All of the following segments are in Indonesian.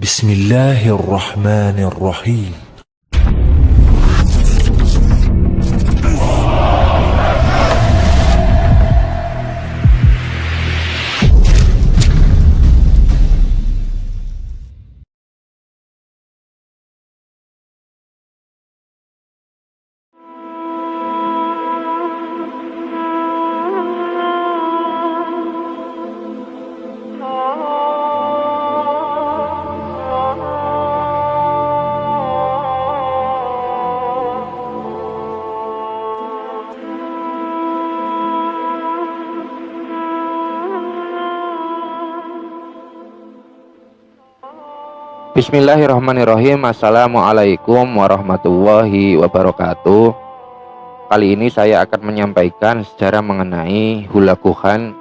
Bismillahirrahmanirrahim. Bismillahirrahmanirrahim. Assalamualaikum warahmatullahi wabarakatuh. Kali ini saya akan menyampaikan sejarah mengenai Hulaguhan.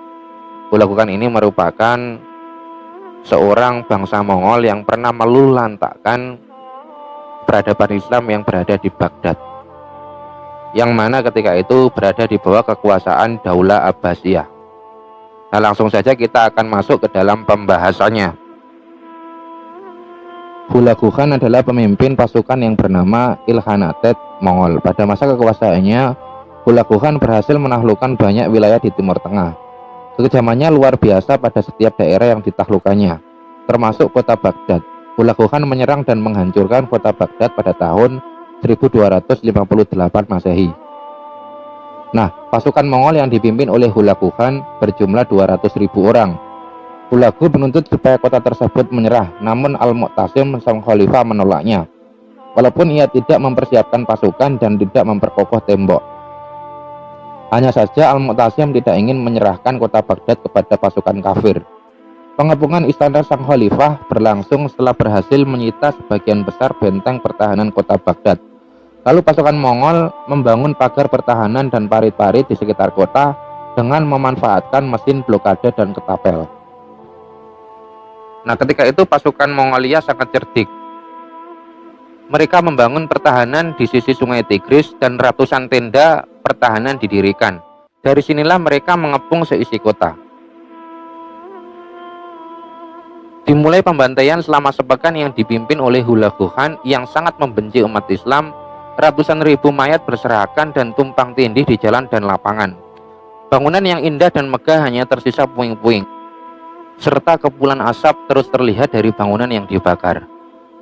Hulaguhan ini merupakan seorang bangsa Mongol yang pernah meluluhlantakkan peradaban Islam yang berada di Baghdad, yang mana ketika itu berada di bawah kekuasaan Daulah Abbasiyah. Nah, langsung saja kita akan masuk ke dalam pembahasannya. Hulaguhan adalah pemimpin pasukan yang bernama Ilkhanate Mongol. Pada masa kekuasaannya, Hulaguhan berhasil menaklukkan banyak wilayah di Timur Tengah. Kekejamannya luar biasa pada setiap daerah yang ditaklukkannya, termasuk kota Baghdad. Hulaguhan menyerang dan menghancurkan kota Baghdad pada tahun 1258 Masehi. Nah, pasukan Mongol yang dipimpin oleh Hulaguhan berjumlah 200.000 orang. Hulagu menuntut supaya kota tersebut menyerah, namun Al-Mu'tasim sang khalifah menolaknya, walaupun ia tidak mempersiapkan pasukan dan tidak memperkokoh tembok. Hanya saja Al-Mu'tasim tidak ingin menyerahkan kota Baghdad kepada pasukan kafir. Pengepungan istana sang khalifah berlangsung setelah berhasil menyita sebagian besar benteng pertahanan kota Baghdad. Lalu pasukan Mongol membangun pagar pertahanan dan parit-parit di sekitar kota dengan memanfaatkan mesin blokade dan ketapel. Nah, ketika itu pasukan Mongolia sangat cerdik. Mereka membangun pertahanan di sisi sungai Tigris dan ratusan tenda pertahanan didirikan. Dari sinilah mereka mengepung seisi kota. Dimulai pembantaian selama sepekan yang dipimpin oleh Hulaguhan yang sangat membenci umat Islam. Ratusan ribu mayat berserakan dan tumpang tindih di jalan dan lapangan. Bangunan yang indah dan megah hanya tersisa puing-puing, serta kepulan asap terus terlihat dari bangunan yang dibakar.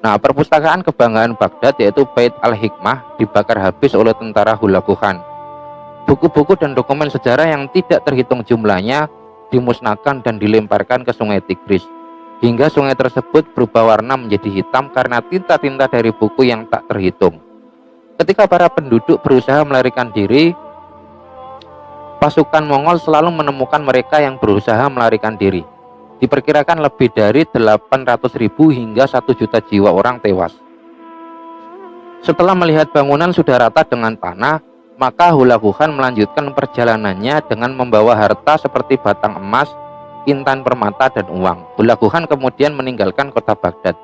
Nah, perpustakaan kebanggaan Baghdad yaitu Bait Al-Hikmah dibakar habis oleh tentara Hulaguhan. Buku-buku dan dokumen sejarah yang tidak terhitung jumlahnya dimusnahkan dan dilemparkan ke sungai Tigris, hingga sungai tersebut berubah warna menjadi hitam karena tinta-tinta dari buku yang tak terhitung. Ketika para penduduk berusaha melarikan diri, pasukan Mongol selalu menemukan mereka yang berusaha melarikan diri. Diperkirakan lebih dari 800.000 hingga 1 juta jiwa orang tewas. Setelah melihat bangunan sudah rata dengan tanah, maka Hulaguhan melanjutkan perjalanannya dengan membawa harta seperti batang emas, intan permata, dan uang. Hulaguhan kemudian meninggalkan kota Baghdad.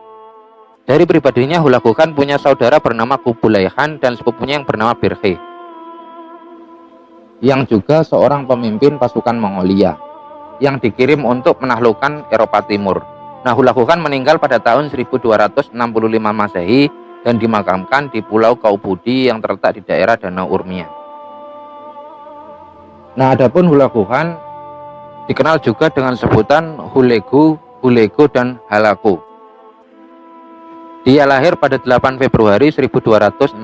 Dari pribadinya, Hulaguhan punya saudara bernama Kublai Khan dan sepupunya yang bernama Birkhe, yang juga seorang pemimpin pasukan Mongolia yang dikirim untuk menaklukkan Eropa Timur. Nah, Hulaguhan meninggal pada tahun 1265 Masehi dan dimakamkan di Pulau Kaubudi yang terletak di daerah Danau Urmia. Nah, adapun Hulaguhan dikenal juga dengan sebutan Hulegu, Hulego, dan Halaku. Dia lahir pada 8 Februari 1265.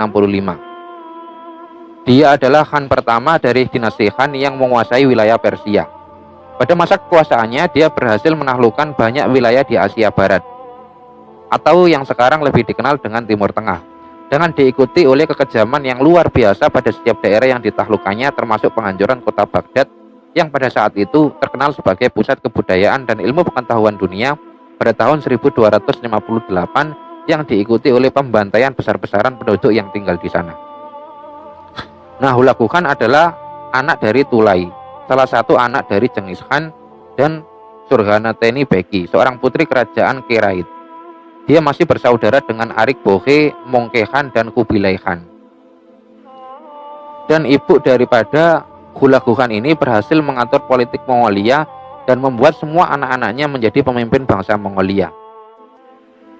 Dia adalah Khan pertama dari dinasti Khan yang menguasai wilayah Persia. Pada masa kekuasaannya, dia berhasil menaklukkan banyak wilayah di Asia Barat, atau yang sekarang lebih dikenal dengan Timur Tengah, dengan diikuti oleh kekejaman yang luar biasa pada setiap daerah yang ditaklukkannya, termasuk penghancuran kota Baghdad yang pada saat itu terkenal sebagai pusat kebudayaan dan ilmu pengetahuan dunia pada tahun 1258, yang diikuti oleh pembantaian besar-besaran penduduk yang tinggal di sana. Nah, Hulaguhan adalah anak dari Tulai, salah satu anak dari Genghis Khan, dan Surhanateni Beki, seorang putri kerajaan Kerait. Dia masih bersaudara dengan Arik Bokhe, Mongke Khan, dan Kubilai Khan. Dan ibu daripada Hulaguhan ini berhasil mengatur politik Mongolia dan membuat semua anak-anaknya menjadi pemimpin bangsa Mongolia.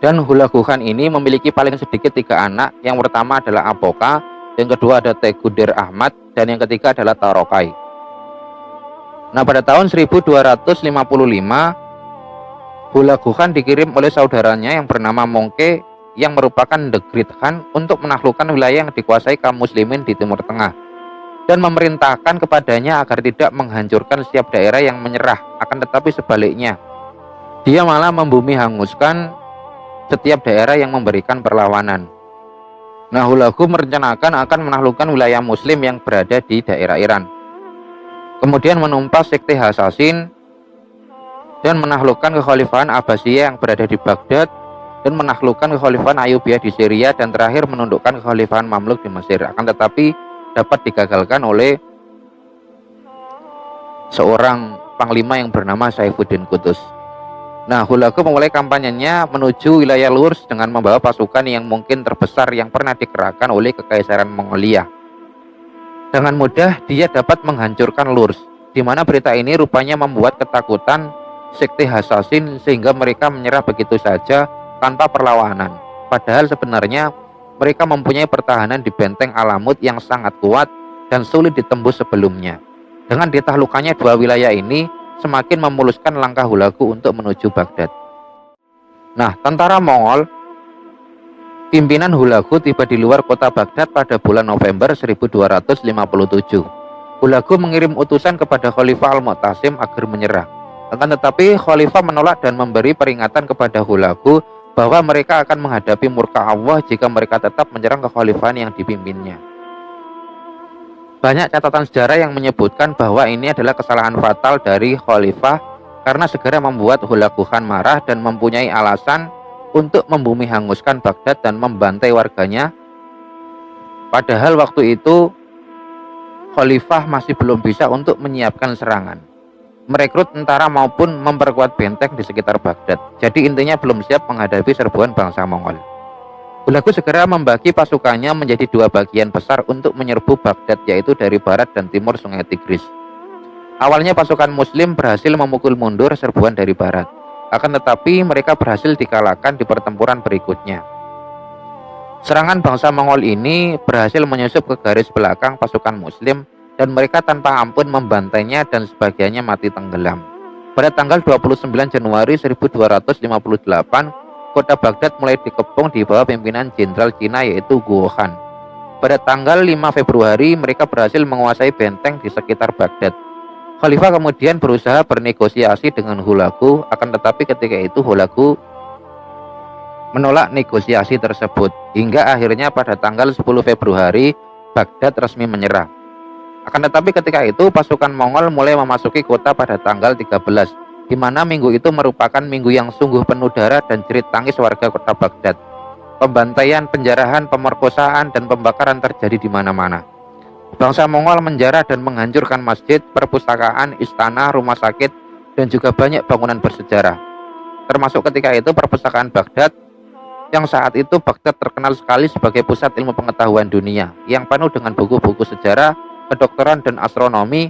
Dan Hulagu Khan ini memiliki paling sedikit 3 anak. Yang pertama adalah Apoka, yang kedua ada Teguder Ahmad, dan yang ketiga adalah Tarokai. Nah, pada tahun 1255 Hulagu Khan dikirim oleh saudaranya yang bernama Mongke yang merupakan The Great Khan untuk menaklukkan wilayah yang dikuasai kaum muslimin di Timur Tengah dan memerintahkan kepadanya agar tidak menghancurkan setiap daerah yang menyerah, akan tetapi sebaliknya dia malah membumi hanguskan setiap daerah yang memberikan perlawanan. Nah, Hulagu merencanakan akan menaklukkan wilayah muslim yang berada di daerah Iran, kemudian menumpas sekte Hasasin dan menaklukkan kekhalifahan Abbasiyah yang berada di Baghdad, dan menaklukkan kekhalifahan Ayyubiyah di Syria, dan terakhir menundukkan kekhalifahan Mamluk di Mesir. Akan tetapi dapat digagalkan oleh seorang panglima yang bernama Saifuddin Qutuz. Nah, Hulagu memulai kampanyenya menuju wilayah Lurs dengan membawa pasukan yang mungkin terbesar yang pernah dikerahkan oleh Kekaisaran Mongolia. Dengan mudah dia dapat menghancurkan Lurs, di mana berita ini rupanya membuat ketakutan sekte Hasasin sehingga mereka menyerah begitu saja tanpa perlawanan. Padahal sebenarnya mereka mempunyai pertahanan di benteng Alamut yang sangat kuat dan sulit ditembus sebelumnya. Dengan ditaklukkannya 2 wilayah ini semakin memuluskan langkah Hulagu untuk menuju Baghdad. Nah, tentara Mongol pimpinan Hulagu tiba di luar kota Baghdad pada bulan November 1257. Hulagu mengirim utusan kepada Khalifah Al-Mu'tasim agar menyerah. Akan tetapi Khalifah menolak dan memberi peringatan kepada Hulagu bahwa mereka akan menghadapi murka Allah jika mereka tetap menyerang kekhalifahan yang dipimpinnya. Banyak catatan sejarah yang menyebutkan bahwa ini adalah kesalahan fatal dari Khalifah karena segera membuat Hulagu Khan marah dan mempunyai alasan untuk membumi hanguskan Baghdad dan membantai warganya. Padahal waktu itu Khalifah masih belum bisa untuk menyiapkan serangan, merekrut tentara maupun memperkuat benteng di sekitar Baghdad. Jadi intinya belum siap menghadapi serbuan bangsa Mongol. Hulagu segera membagi pasukannya menjadi 2 bagian besar untuk menyerbu Baghdad, yaitu dari barat dan timur Sungai Tigris. Awalnya pasukan muslim berhasil memukul mundur serbuan dari barat, akan tetapi mereka berhasil dikalahkan di pertempuran berikutnya. Serangan bangsa Mongol ini berhasil menyusup ke garis belakang pasukan muslim dan mereka tanpa ampun membantainya dan sebagiannya mati tenggelam. Pada tanggal 29 Januari 1258, kota Baghdad mulai dikepung di bawah pimpinan jenderal Cina yaitu Guo Khan. Pada tanggal 5 Februari mereka berhasil menguasai benteng di sekitar Baghdad. Khalifah kemudian berusaha bernegosiasi dengan Hulagu, akan tetapi ketika itu Hulagu menolak negosiasi tersebut, hingga akhirnya pada tanggal 10 Februari Baghdad resmi menyerah. Akan tetapi ketika itu pasukan Mongol mulai memasuki kota pada tanggal 13, di mana minggu itu merupakan minggu yang sungguh penuh darah dan jerit tangis warga kota Baghdad. Pembantaian, penjarahan, pemerkosaan, dan pembakaran terjadi di mana-mana. Bangsa Mongol menjarah dan menghancurkan masjid, perpustakaan, istana, rumah sakit, dan juga banyak bangunan bersejarah. Termasuk ketika itu perpustakaan Baghdad, yang saat itu Baghdad terkenal sekali sebagai pusat ilmu pengetahuan dunia, yang penuh dengan buku-buku sejarah, kedokteran, dan astronomi,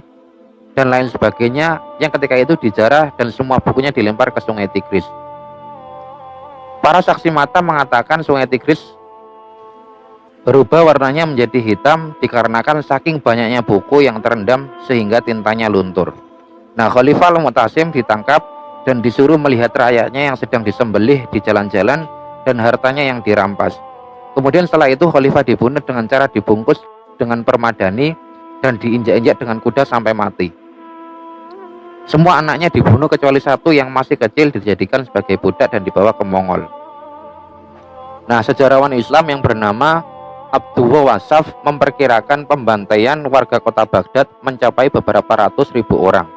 dan lain sebagainya, yang ketika itu dijarah dan semua bukunya dilempar ke Sungai Tigris. Para saksi mata mengatakan Sungai Tigris berubah warnanya menjadi hitam dikarenakan saking banyaknya buku yang terendam sehingga tintanya luntur. Nah, Khalifah Al-Mu'tasim ditangkap dan disuruh melihat rakyatnya yang sedang disembelih di jalan-jalan dan hartanya yang dirampas. Kemudian setelah itu Khalifah dibunuh dengan cara dibungkus dengan permadani dan diinjak-injak dengan kuda sampai mati. Semua anaknya dibunuh kecuali satu yang masih kecil dijadikan sebagai budak dan dibawa ke Mongol. Nah, sejarawan Islam yang bernama Abdullah Wasaf memperkirakan pembantaian warga kota Baghdad mencapai beberapa ratus ribu orang.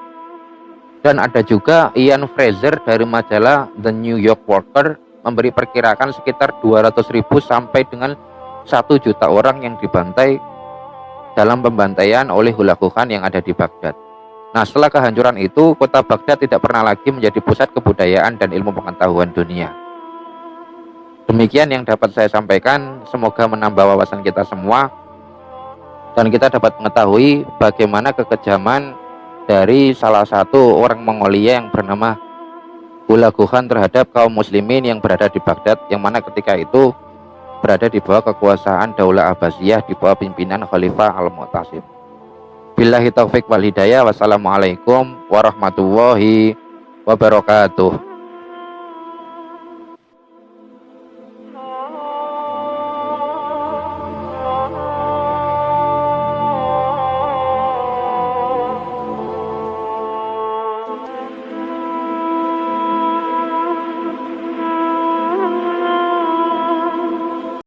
Dan ada juga Ian Fraser dari majalah The New York Worker memberi perkirakan sekitar 200.000 sampai dengan 1 juta orang yang dibantai dalam pembantaian oleh Hulagu Khan yang ada di Baghdad. Nah, setelah kehancuran itu, kota Baghdad tidak pernah lagi menjadi pusat kebudayaan dan ilmu pengetahuan dunia. Demikian yang dapat saya sampaikan, semoga menambah wawasan kita semua dan kita dapat mengetahui bagaimana kekejaman dari salah satu orang Mongolia yang bernama Hula Khan terhadap kaum muslimin yang berada di Baghdad, yang mana ketika itu berada di bawah kekuasaan Daulah Abbasiyah di bawah pimpinan Khalifah Al-Mu'tasim. Billahi taufik wal hidayah. Wassalamualaikum warahmatullahi wabarakatuh.